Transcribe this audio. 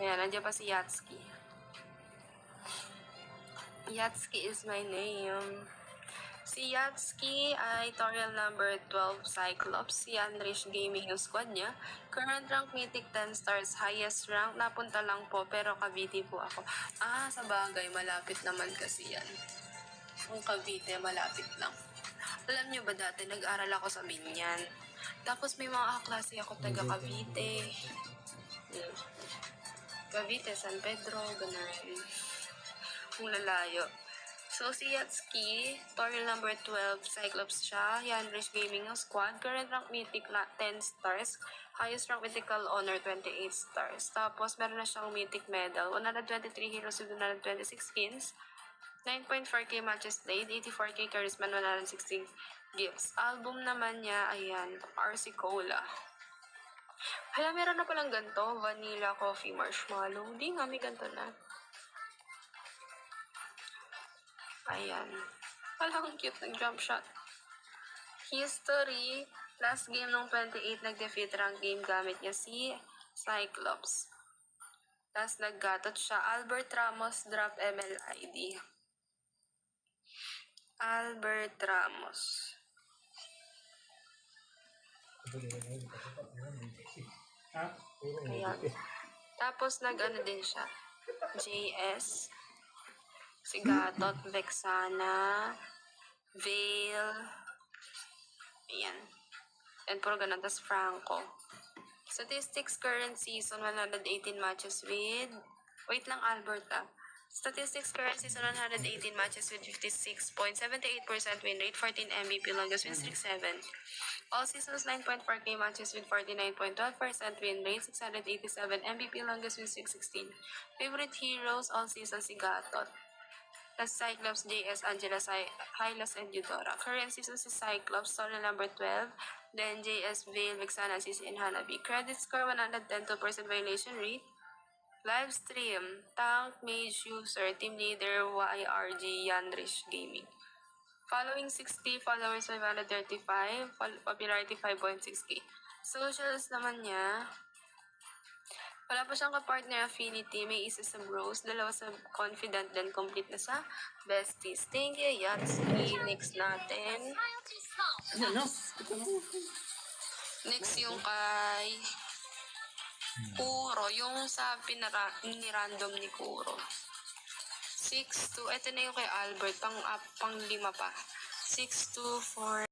Ayan, nandiyan pa si Yatsuki. Yatsuki is my name. Si Yatsuki ay Toriel number 12 Cyclops. Si Yanrish Gaming yung squad niya. Current rank Mythic 10 stars. Highest rank. Napunta lang po pero Cavite po ako. Sa bagay. Malapit naman kasi yan. Kung Cavite, malapit lang. Alam niyo ba dati, nag-aral ako sa Binyan. Tapos may mga kaklase ako taga Cavite. Cavite, San Pedro, ganun. Kung lalayo. So, si Yatsuki, Toriel number 12, Cyclops siya. Yanrish Gaming ng squad. Current rank Mythic na 10 stars. Highest rank Mythical Honor, 28 stars. Tapos, meron na siyang Mythic Medal. 123 heroes with 126 skins. 9.4k matches played. 84k charisma, 160 gifts. Album naman niya, ayan, RC Cola. Hala, meron na palang ganito. Vanilla, coffee, marshmallow. Hindi nga, may ganito na. Ayan. Walang cute ng jump shot. History. Last game nung 28, nag-defeat rank game gamit niya si Cyclops. Tapos naggatot siya. Albert Ramos drop MLID. Albert Ramos. Ayan. Tapos nag-ano din siya. JS. Si Gatot, Vexana, Vale, ayan. And puro ganun. Tapos Franco. Statistics current season, 118 matches with... Wait lang, Albert Statistics current season, 118 matches with 56.78% win rate, 14 MVP, longest win streak 7. All seasons, 9.4k matches with 49.12% win rate, 687 MVP, longest win streak 16. Favorite heroes all seasons, si Gatot. The Cyclops, JS, Angela, Hylas, and Eudora. Current season si Cyclops, Toriel number 12. Then JS, Vale, Vexana, Sisi, and Hanabi. Credit score 110% violation rate. Live stream, Tank, Mage, User, Team Leader, YRG, Yanrish Gaming. Following 60, followers 535, popularity 5.6k. Socials naman niya. Wala pa siyang kapartner affinity. May isa sa bros, dalawa sa confident, then complete na sa besties. Thank you, Yatsuki. Next natin. Next yung kay Kuro. Yung sa ni-random ni Kuro. 6-2. Ito na yung kay Albert. Pang 5 pa. 6-2-4.